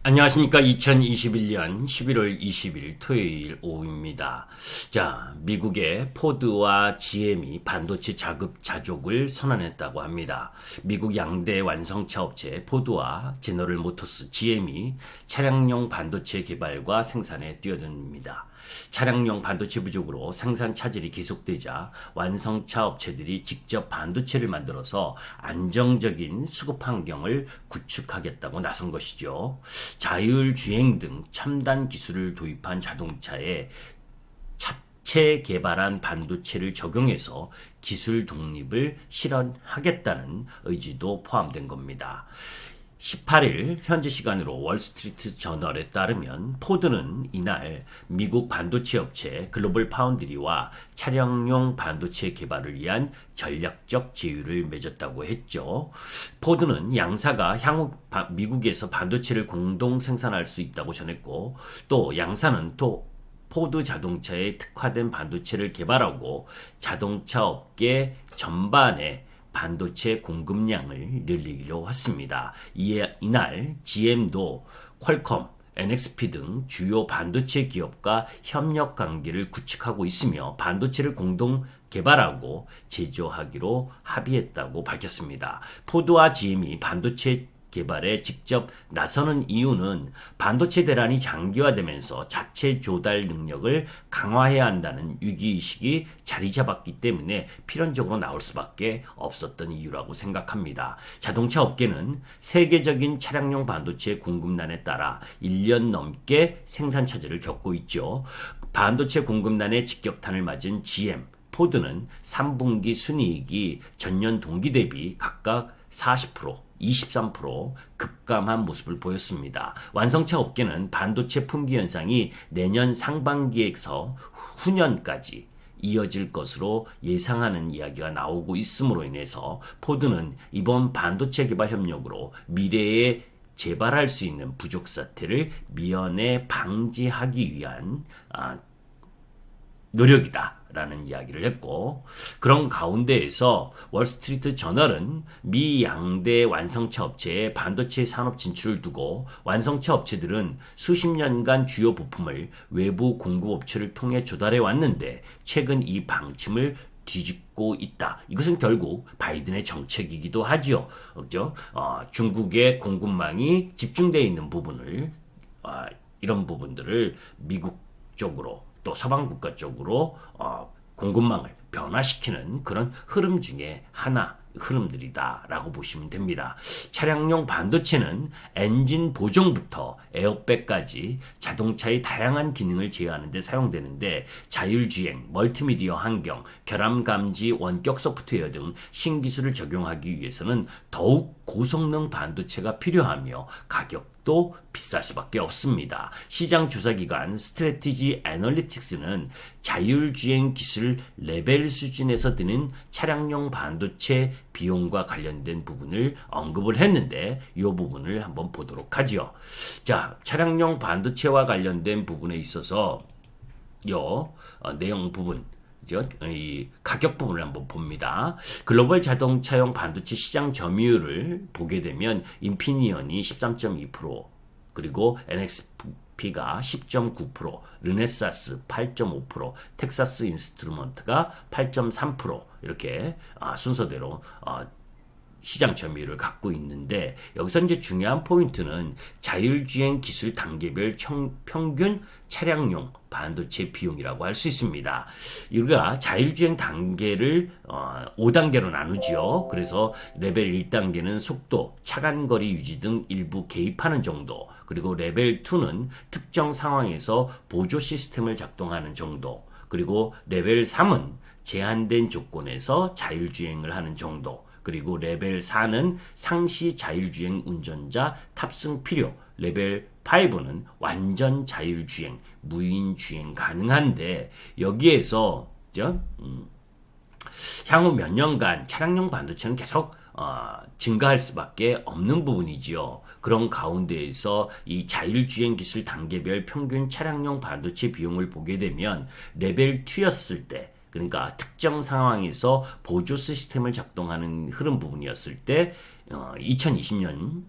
안녕하십니까. 2021년 11월 20일 토요일 오후입니다. 자, 미국의 포드와 GM이 반도체 자급 자족을 선언했다고 합니다. 미국 양대 완성차 업체 포드와 제너럴 모터스, GM이 차량용 반도체 개발과 생산에 뛰어듭니다. 차량용 반도체 부족으로 생산 차질이 계속되자 완성차 업체들이 직접 반도체를 만들어서 안정적인 수급 환경을 구축하겠다고 나선 것이죠. 자율주행 등 첨단 기술을 도입한 자동차에 자체 개발한 반도체를 적용해서 기술 독립을 실현하겠다는 의지도 포함된 겁니다. 18일 현지 시간으로 월스트리트 저널에 따르면 포드는 이날 미국 반도체 업체 글로벌 파운드리와 차량용 반도체 개발을 위한 전략적 제휴를 맺었다고 했죠. 포드는 양사가 향후 미국에서 반도체를 공동 생산할 수 있다고 전했고, 또 양사는 또 포드 자동차에 특화된 반도체를 개발하고 자동차 업계 전반에 반도체 공급량을 늘리기로 했습니다. 이날 GM도 퀄컴, NXP 등 주요 반도체 기업과 협력 관계를 구축하고 있으며 반도체를 공동 개발하고 제조하기로 합의했다고 밝혔습니다. 포드와 GM이 반도체 개발에 직접 나서는 이유는 반도체 대란이 장기화되면서 자체 조달 능력을 강화해야 한다는 위기의식이 자리 잡았기 때문에 필연적으로 나올 수밖에 없었던 이유라고 생각합니다. 자동차 업계는 세계적인 차량용 반도체 공급난에 따라 1년 넘게 생산 차질을 겪고 있죠. 반도체 공급난의 직격탄을 맞은 GM, 포드는 3분기 순이익이 전년 동기 대비 각각 40%, 23% 급감한 모습을 보였습니다. 완성차 업계는 반도체 품귀 현상이 내년 상반기에서 후년까지 이어질 것으로 예상하는 이야기가 나오고 있음으로 인해서 포드는 이번 반도체 개발 협력으로 미래에 재발할 수 있는 부족 사태를 미연에 방지하기 위한 노력이다 라는 이야기를 했고, 그런 가운데에서 월스트리트 저널은 미 양대 완성차 업체의 반도체 산업 진출을 두고 완성차 업체들은 수십 년간 주요 부품을 외부 공급업체를 통해 조달해 왔는데 최근 이 방침을 뒤집고 있다. 이것은 결국 바이든의 정책이기도 하죠. 그렇죠? 중국의 공급망이 집중되어 있는 부분을 이런 부분들을 미국 쪽으로 또 서방 국가 쪽으로 공급망을 변화시키는 그런 흐름 중에 하나 흐름들이다라고 보시면 됩니다. 차량용 반도체는 엔진 보정부터 에어백까지 자동차의 다양한 기능을 제어하는 데 사용되는데 자율주행, 멀티미디어 환경, 결함 감지, 원격 소프트웨어 등 신기술을 적용하기 위해서는 더욱 고성능 반도체가 필요하며 가격도 비쌀 수밖에 없습니다. 시장 조사기관 스트래티지 애널리틱스는 자율주행 기술 레벨 수준에서 드는 차량용 반도체 비용과 관련된 부분을 언급을 했는데 이 부분을 한번 보도록 하죠. 자, 차량용 반도체와 관련된 부분에 있어서 내용 부분, 이 가격 부분을 한번 봅니다. 글로벌 자동차용 반도체 시장 점유율을 보게 되면 인피니언이 13.2%, 그리고 NXP가 10.9%, 르네사스 8.5%, 텍사스 인스트루먼트가 8.3% 이렇게 순서대로 시장 점유율을 갖고 있는데, 여기서 이제 중요한 포인트는 자율주행 기술 단계별 평균 차량용 반도체 비용이라고 할 수 있습니다. 우리가 자율주행 단계를 5단계로 나누죠. 그래서 레벨 1단계는 속도, 차간거리 유지 등 일부 개입하는 정도, 그리고 레벨 2는 특정 상황에서 보조 시스템을 작동하는 정도, 그리고 레벨 3은 제한된 조건에서 자율주행을 하는 정도, 그리고 레벨 4는 상시 자율주행 운전자 탑승 필요, 레벨 5는 완전 자율주행, 무인 주행 가능한데, 여기에서 향후 몇 년간 차량용 반도체는 계속 증가할 수밖에 없는 부분이지요. 그런 가운데에서 이 자율주행 기술 단계별 평균 차량용 반도체 비용을 보게 되면 레벨 2였을 때, 그러니까 특정 상황에서 보조 시스템을 작동하는 흐름 부분이었을 때 2020년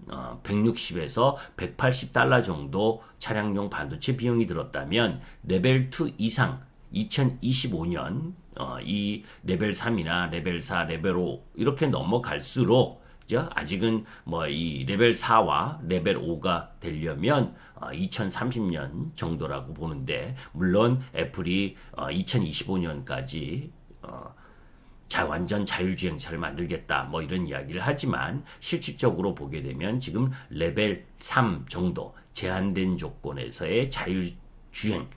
160에서 180달러 정도 차량용 반도체 비용이 들었다면 레벨 2 이상 2025년 이 레벨 3이나 레벨 4, 레벨 5 이렇게 넘어갈수록 그죠? 아직은 뭐 이 레벨 4와 레벨 5가 되려면 2030년 정도라고 보는데 물론 애플이 2025년까지 완전 자율주행차를 만들겠다 뭐 이런 이야기를 하지만 실질적으로 보게 되면 지금 레벨 3 정도 제한된 조건에서의 자율주행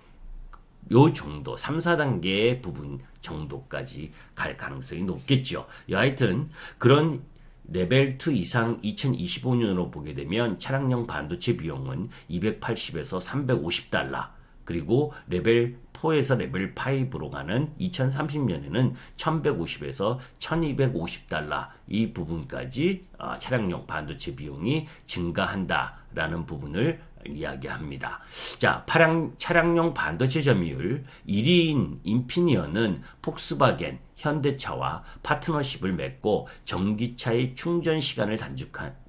요 정도 3, 4단계의 부분 정도까지 갈 가능성이 높겠죠. 여하튼 그런 레벨 2 이상 2025년으로 보게 되면 차량용 반도체 비용은 280에서 350달러 그리고 레벨 4에서 레벨 5로 가는 2030년에는 1150에서 1250달러 이 부분까지 차량용 반도체 비용이 증가한다라는 부분을 이야기합니다. 자, 차량용 반도체 점유율 1위인 인피니언은 폭스바겐, 현대차와 파트너십을 맺고 전기차의 충전 시간을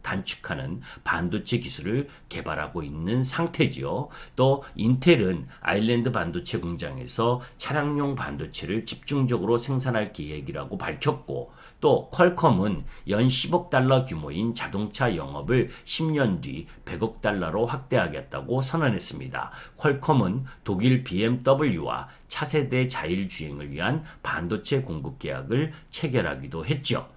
단축하는 반도체 기술을 개발하고 있는 상태지요. 또 인텔은 아일랜드 반도체 공장에서 차량용 반도체를 집중적으로 생산할 계획이라고 밝혔고 또 퀄컴은 연 10억 달러 규모인 자동차 영업을 10년 뒤 100억 달러로 확대하겠다고 선언했습니다. 퀄컴은 독일 BMW와 차세대 자율주행을 위한 반도체 공급 계약을 체결하기도 했죠.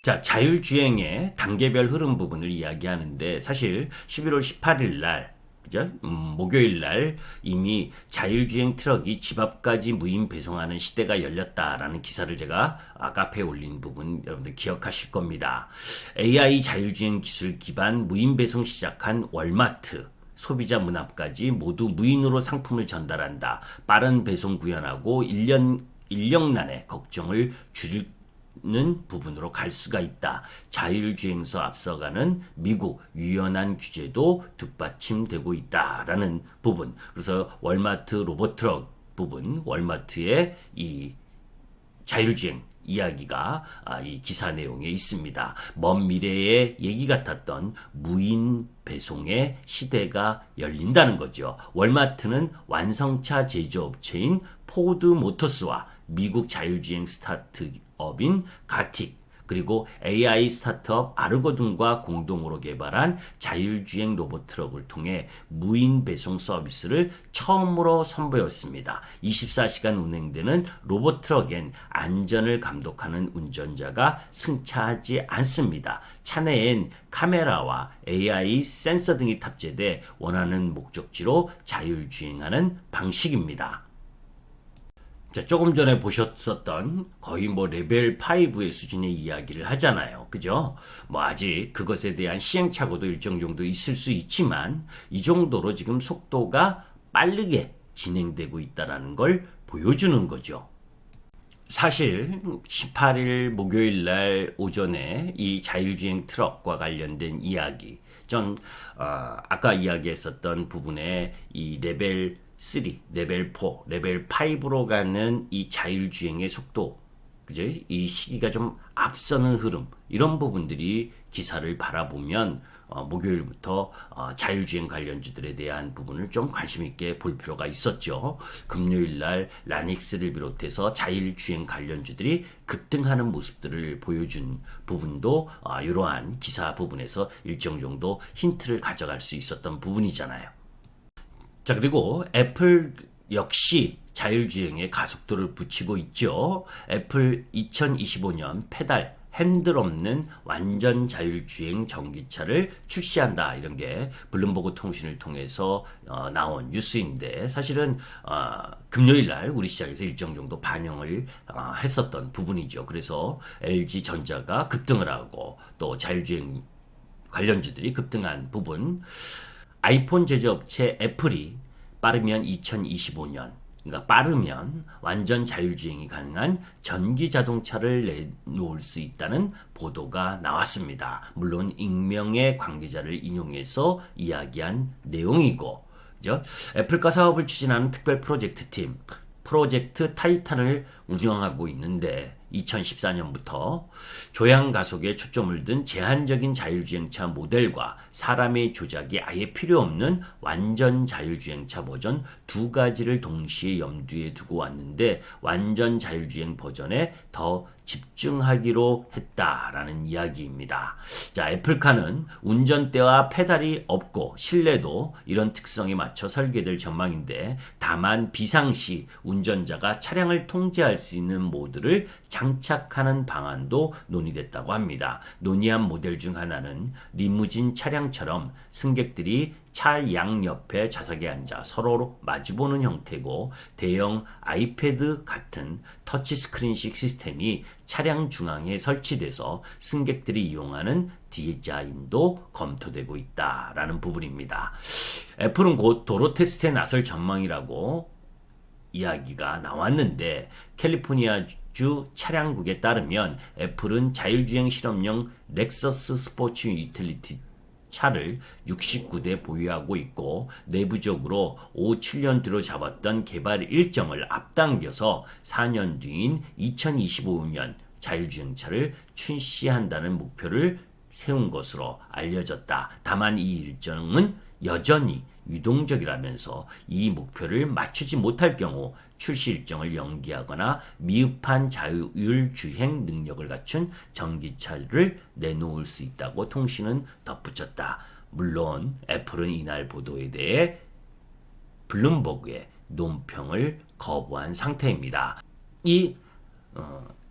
자, 자율주행의 단계별 흐름 부분을 이야기하는데 사실 11월 18일 날 그죠? 목요일 날 이미 자율주행 트럭이 집 앞까지 무인 배송하는 시대가 열렸다라는 기사를 제가 카페에 올린 부분 여러분들 기억하실 겁니다. AI 자율주행 기술 기반 무인 배송 시작한 월마트 소비자 문 앞까지 모두 무인으로 상품을 전달한다. 빠른 배송 구현하고 인력난의 걱정을 줄일 부분으로 갈 수가 있다. 자율주행서 앞서가는 미국 유연한 규제도 뒷받침되고 있다라는 부분. 그래서 월마트 로봇트럭 부분, 월마트의 이 자율주행 이야기가 이 기사 내용에 있습니다. 먼 미래의 얘기 같았던 무인 배송의 시대가 열린다는 거죠. 월마트는 완성차 제조업체인 포드 모터스와 미국 자율주행 스타트업인 가틱 그리고 AI 스타트업 아르고든과 공동으로 개발한 자율주행 로봇트럭을 통해 무인 배송 서비스를 처음으로 선보였습니다. 24시간 운행되는 로봇트럭엔 안전을 감독하는 운전자가 승차하지 않습니다. 차내엔 카메라와 AI 센서 등이 탑재돼 원하는 목적지로 자율주행하는 방식입니다. 자, 조금 전에 보셨었던 거의 뭐 레벨 5의 수준의 이야기를 하잖아요. 그죠? 뭐 아직 그것에 대한 시행착오도 일정 정도 있을 수 있지만 이 정도로 지금 속도가 빠르게 진행되고 있다는 걸 보여주는 거죠. 사실 18일 목요일 날 오전에 이 자율주행 트럭과 관련된 이야기 아까 이야기했었던 부분에 이 레벨 3, 레벨 4, 레벨 5로 가는 이 자율주행의 속도, 그죠? 이 시기가 좀 앞서는 흐름, 이런 부분들이 기사를 바라보면 목요일부터 자율주행 관련주들에 대한 부분을 좀 관심 있게 볼 필요가 있었죠. 금요일 날 라닉스를 비롯해서 자율주행 관련주들이 급등하는 모습들을 보여준 부분도 이러한 기사 부분에서 일정 정도 힌트를 가져갈 수 있었던 부분이잖아요. 자, 그리고 애플 역시 자율주행에 가속도를 붙이고 있죠. 애플 2025년 페달, 핸들 없는 완전 자율주행 전기차를 출시한다. 이런 게 블룸버그 통신을 통해서 나온 뉴스인데 사실은 금요일 날 우리 시장에서 일정 정도 반영을 했었던 부분이죠. 그래서 LG전자가 급등을 하고 또 자율주행 관련주들이 급등한 부분, 아이폰 제조업체 애플이 빠르면 2025년 그러니까 빠르면 완전 자율주행이 가능한 전기 자동차를 내놓을 수 있다는 보도가 나왔습니다. 물론 익명의 관계자를 인용해서 이야기한 내용이고, 그죠? 애플과 사업을 추진하는 특별 프로젝트 팀, 프로젝트 타이탄을 운영하고 있는데 2014년부터 조향 가속에 초점을 둔 제한적인 자율주행차 모델과 사람의 조작이 아예 필요 없는 완전 자율주행차 버전 두 가지를 동시에 염두에 두고 왔는데 완전 자율주행 버전에 더 집중하기로 했다라는 이야기입니다. 자, 애플카는 운전대와 페달이 없고 실내도 이런 특성에 맞춰 설계될 전망인데 다만 비상시 운전자가 차량을 통제할 수 있는 모드를 장착하는 방안도 논의됐다고 합니다. 논의한 모델 중 하나는 리무진 차량처럼 승객들이 차 양옆에 좌석에 앉아 서로 마주보는 형태고 대형 아이패드 같은 터치스크린식 시스템이 차량 중앙에 설치돼서 승객들이 이용하는 디자인도 검토되고 있다라는 부분입니다. 애플은 곧 도로 테스트에 나설 전망이라고 이야기가 나왔는데 캘리포니아주 차량국에 따르면 애플은 자율주행 실험용 렉서스 스포츠 유틸리티 차를 69대 보유하고 있고 내부적으로 7년 뒤로 잡았던 개발 일정을 앞당겨서 4년 뒤인 2025년 자율주행차를 출시한다는 목표를 세운 것으로 알려졌다. 다만 이 일정은 여전히 유동적이라면서 이 목표를 맞추지 못할 경우 출시 일정을 연기하거나 미흡한 자율주행 능력을 갖춘 전기차를 내놓을 수 있다고 통신은 덧붙였다. 물론 애플은 이날 보도에 대해 블룸버그의 논평을 거부한 상태입니다. 이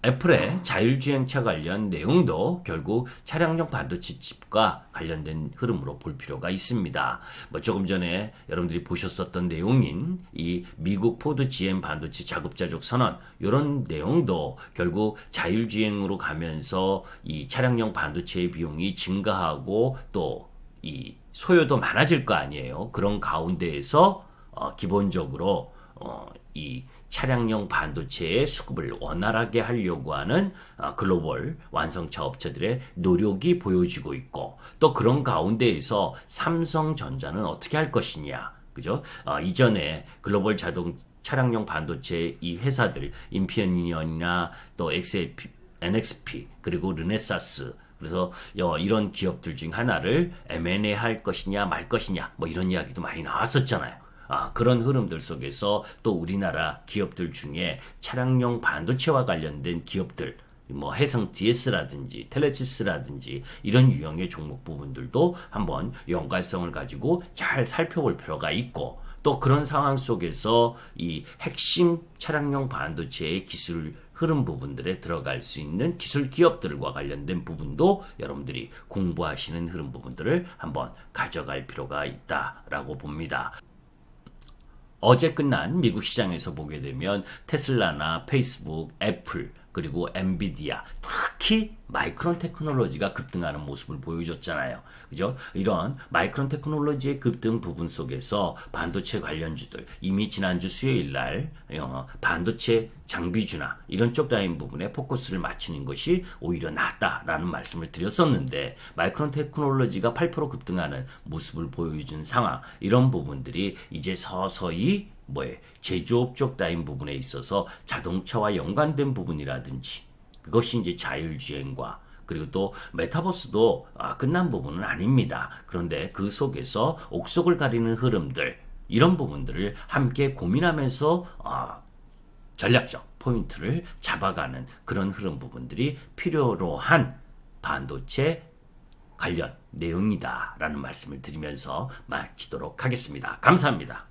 애플의 자율주행차 관련 내용도 결국 차량용 반도체 칩과 관련된 흐름으로 볼 필요가 있습니다. 조금 전에 여러분들이 보셨었던 내용인 이 미국 포드 GM 반도체 자급자족 선언 이런 내용도 결국 자율주행으로 가면서 이 차량용 반도체의 비용이 증가하고 또 이 소요도 많아질 거 아니에요. 그런 가운데에서 기본적으로 이 차량용 반도체의 수급을 원활하게 하려고 하는 글로벌 완성차 업체들의 노력이 보여지고 있고 또 그런 가운데에서 삼성전자는 어떻게 할 것이냐, 그죠? 이전에 글로벌 차량용 반도체 이 회사들 인피니언이나 또 NXP 그리고 르네사스 그래서 이런 기업들 중 하나를 M&A 할 것이냐 말 것이냐 이런 이야기도 많이 나왔었잖아요. 그런 흐름들 속에서 또 우리나라 기업들 중에 차량용 반도체와 관련된 기업들, 해성 DS라든지 텔레칩스라든지 이런 유형의 종목 부분들도 한번 연관성을 가지고 잘 살펴볼 필요가 있고 또 그런 상황 속에서 이 핵심 차량용 반도체의 기술 흐름 부분들에 들어갈 수 있는 기술 기업들과 관련된 부분도 여러분들이 공부하시는 흐름 부분들을 한번 가져갈 필요가 있다라고 봅니다. 어제 끝난 미국 시장에서 보게 되면 테슬라나 페이스북, 애플, 그리고 엔비디아, 특히 마이크론 테크놀로지가 급등하는 모습을 보여줬잖아요. 그죠? 이런 마이크론 테크놀로지의 급등 부분 속에서 반도체 관련주들, 이미 지난주 수요일 날 반도체 장비주나 이런 쪽 라인 부분에 포커스를 맞추는 것이 오히려 낫다라는 말씀을 드렸었는데 마이크론 테크놀로지가 8% 급등하는 모습을 보여준 상황, 이런 부분들이 이제 서서히 제조업 쪽 라인 부분에 있어서 자동차와 연관된 부분이라든지 그것이 이제 자율주행과 그리고 또 메타버스도 끝난 부분은 아닙니다. 그런데 그 속에서 옥석을 가리는 흐름들 이런 부분들을 함께 고민하면서 전략적 포인트를 잡아가는 그런 흐름 부분들이 필요로 한 반도체 관련 내용이다라는 말씀을 드리면서 마치도록 하겠습니다. 감사합니다.